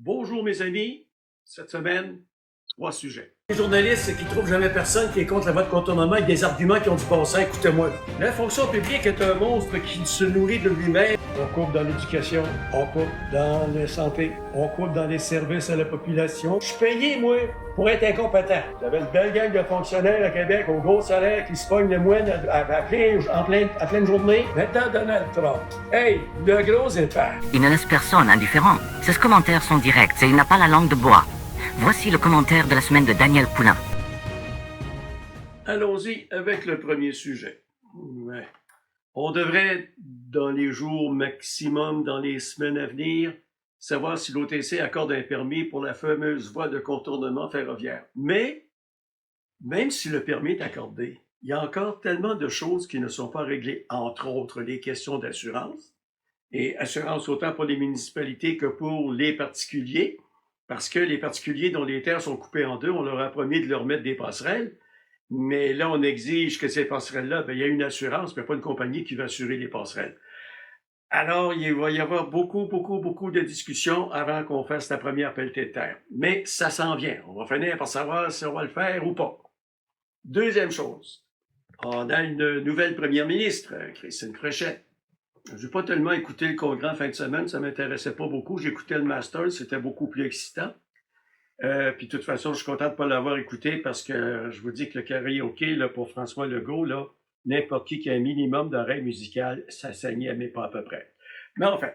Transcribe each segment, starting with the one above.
Bonjour mes amis, cette semaine, 3 sujets. Les journalistes qui trouvent jamais personne qui est contre la voie de contournement avec des arguments qui ont du bon sens, écoutez-moi. La fonction publique est un monstre qui se nourrit de lui-même. On coupe dans l'éducation, on coupe dans la santé, on coupe dans les services à la population. Je suis payé, moi, pour être incompétent. J'avais une belle gang de fonctionnaires à Québec au gros salaire qui se pognent le moine à pleine journée. Maintenant, Donald Trump. Hey, le gros épais. Il ne laisse personne indifférent. Ses commentaires sont directs et il n'a pas la langue de bois. Voici le commentaire de la semaine de Daniel Poulain. Allons-y avec le premier sujet. Ouais. On devrait, dans les jours maximum, dans les semaines à venir, savoir si l'OTC accorde un permis pour la fameuse voie de contournement ferroviaire. Mais, même si le permis est accordé, il y a encore tellement de choses qui ne sont pas réglées, entre autres les questions d'assurance, et assurance autant pour les municipalités que pour les particuliers, parce que les particuliers dont les terres sont coupées en deux, on leur a promis de leur mettre des passerelles, mais là, on exige que ces passerelles-là, il y a une assurance, mais pas une compagnie qui va assurer les passerelles. Alors, il va y avoir beaucoup de discussions avant qu'on fasse la première pelletée de terre. Mais ça s'en vient. On va finir par savoir si on va le faire ou pas. Deuxième chose, on a une nouvelle première ministre, Christine Fréchette. Je n'ai pas tellement écouté le congrès en fin de semaine, ça ne m'intéressait pas beaucoup. J'écoutais le Masters, c'était beaucoup plus excitant. Puis de toute façon, je suis content de ne pas l'avoir écouté parce que je vous dis que le karaoké, là, pour François Legault, là, n'importe qui a un minimum d'oreille musicale, ça saignait, mais pas à peu près. Mais enfin,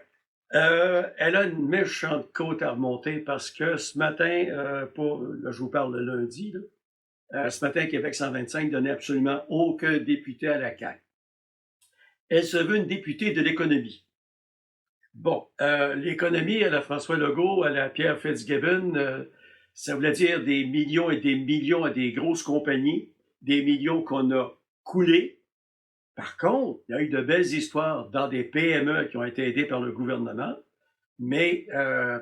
elle a une méchante côte à remonter parce que ce matin, là, je vous parle le lundi, là, ce matin, Québec 125 donnait absolument aucun député à la CAQ. Elle se veut une députée de l'économie. Bon, l'économie à la François Legault, à la Pierre Fitzgibbon, ça voulait dire des millions et des millions à des grosses compagnies, des millions qu'on a coulés. Par contre, il y a eu de belles histoires dans des PME qui ont été aidées par le gouvernement, mais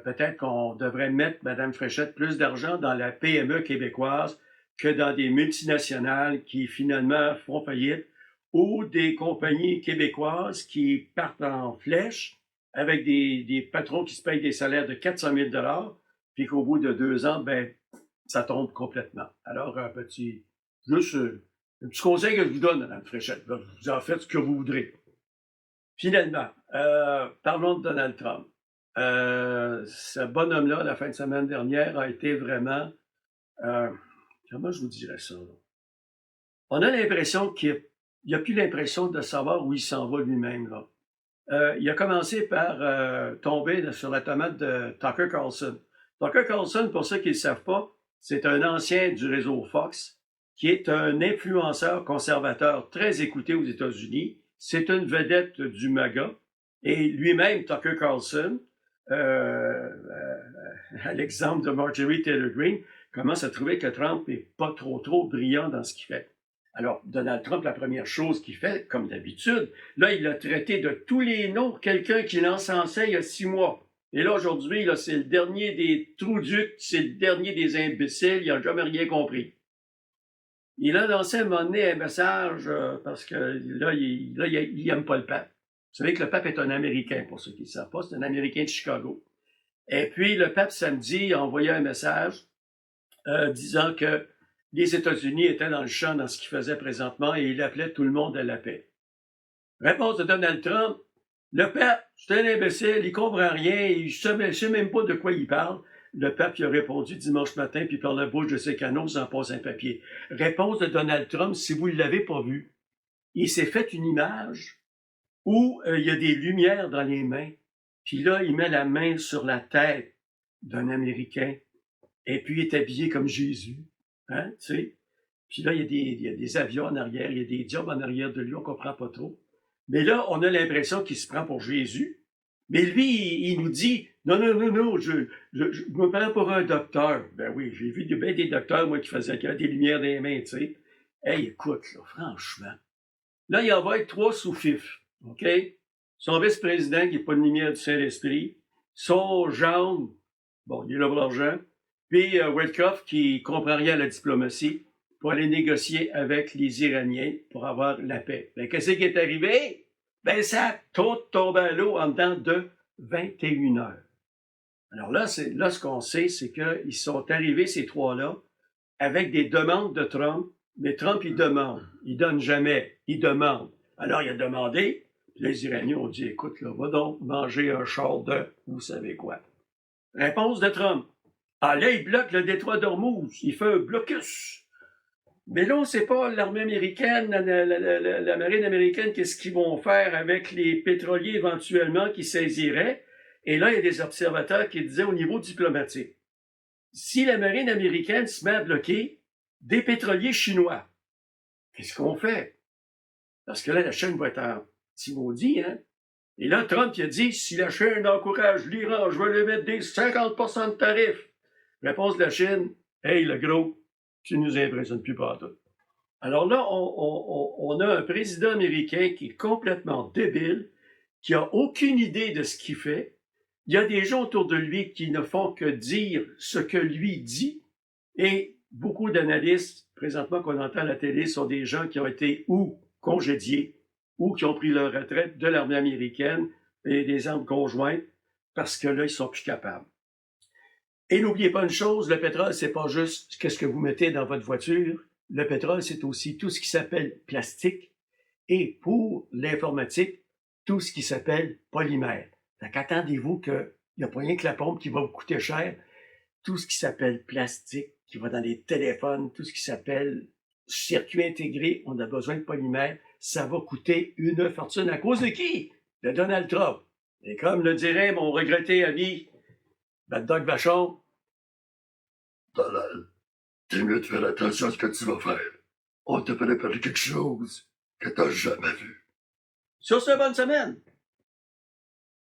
peut-être qu'on devrait mettre, Mme Fréchette, plus d'argent dans la PME québécoise que dans des multinationales qui finalement font faillite ou des compagnies québécoises qui partent en flèche avec des patrons qui se payent des salaires de 400 000 $, puis qu'au bout de 2 ans, ça tombe complètement. Alors, un petit conseil que je vous donne, Mme Fréchette, vous en faites ce que vous voudrez. Finalement, parlons de Donald Trump. Ce bonhomme-là, la fin de semaine dernière, a été vraiment... comment je vous dirais ça? Là? On a l'impression qu'il n'a plus l'impression de savoir où il s'en va lui-même. Là. Il a commencé par tomber sur la tomate de Tucker Carlson. Tucker Carlson, pour ceux qui ne le savent pas, c'est un ancien du réseau Fox, qui est un influenceur conservateur très écouté aux États-Unis. C'est une vedette du MAGA. Et lui-même, Tucker Carlson, à l'exemple de Marjorie Taylor Greene, commence à trouver que Trump n'est pas trop brillant dans ce qu'il fait. Alors, Donald Trump, la première chose qu'il fait, comme d'habitude, là, il a traité de tous les noms quelqu'un qui l'encensait il y a 6 mois. Et là, aujourd'hui, là, c'est le dernier des trous-ducs, c'est le dernier des imbéciles, il n'a jamais rien compris. Il a lancé un moment donné un message parce que là, il n'aime pas le pape. Vous savez que le pape est un Américain, pour ceux qui ne savent pas, c'est un Américain de Chicago. Et puis, le pape, samedi, a envoyé un message disant que les États-Unis étaient dans le champ dans ce qu'ils faisaient présentement et il appelait tout le monde à la paix. Réponse de Donald Trump, le pape, c'est un imbécile, il comprend rien, il ne sait même pas de quoi il parle. Le pape il a répondu dimanche matin, puis par la bouche de ses canaux, il en passe un papier. Réponse de Donald Trump, si vous ne l'avez pas vu, il s'est fait une image où il y a des lumières dans les mains, puis là, il met la main sur la tête d'un Américain, et puis il est habillé comme Jésus. Hein, tu sais? Puis là, il y a des avions en arrière, il y a des diables en arrière de lui, on ne comprend pas trop. Mais là, on a l'impression qu'il se prend pour Jésus. Mais lui, il nous dit, non, je me prends pour un docteur. Ben oui, j'ai vu bien des docteurs, moi, qui avaient des lumières dans les mains, tu sais. Hey, écoute, là, franchement. Là, il envoie 3 sous-fifs, OK? Son vice-président, qui n'est pas de lumière du Saint-Esprit. Son gendre, bon, il est là pour l'argent. Puis Witkoff, qui comprend rien à la diplomatie, pour aller négocier avec les Iraniens pour avoir la paix. Ben, qu'est-ce qui est arrivé? Ben, ça a tout tombé à l'eau en dedans de 21 heures. Alors là, ce qu'on sait, c'est qu'ils sont arrivés, ces trois-là, avec des demandes de Trump, mais Trump, il demande. Il donne jamais. Il demande. Alors, il a demandé, puis les Iraniens ont dit, écoute, là, va donc manger un char de vous savez quoi. Réponse de Trump. Ah, là, il bloque le détroit d'Ormuz. Il fait un blocus. Mais là, on ne sait pas, l'armée américaine, la marine américaine, qu'est-ce qu'ils vont faire avec les pétroliers éventuellement qui saisiraient. Et là, il y a des observateurs qui disaient au niveau diplomatique, si la marine américaine se met à bloquer des pétroliers chinois, qu'est-ce qu'on fait? Parce que là, la Chine va être en petit maudit, hein? Et là, Trump, il a dit, si la Chine encourage l'Iran, je vais lui mettre des 50% de tarifs. Réponse de la Chine, hey, le gros, tu nous impressionnes plus partout. Alors là, on a un président américain qui est complètement débile, qui a aucune idée de ce qu'il fait. Il y a des gens autour de lui qui ne font que dire ce que lui dit. Et beaucoup d'analystes, présentement qu'on entend à la télé, sont des gens qui ont été ou congédiés ou qui ont pris leur retraite de l'armée américaine et des armes conjointes parce que là, ils sont plus capables. Et n'oubliez pas une chose, le pétrole, c'est pas juste qu'est-ce que vous mettez dans votre voiture. Le pétrole, c'est aussi tout ce qui s'appelle plastique et pour l'informatique, tout ce qui s'appelle polymère. Fait qu'attendez-vous qu'il n'y a pas rien que la pompe qui va vous coûter cher. Tout ce qui s'appelle plastique, qui va dans les téléphones, tout ce qui s'appelle circuit intégré, on a besoin de polymère, ça va coûter une fortune. À cause de qui? De Donald Trump. Et comme le dirait mon regretté ami, Bad Dog Vachon, Donald, t'es mieux de faire attention à ce que tu vas faire. On te préparer quelque chose que t'as jamais vu. sur ce, bonne semaine!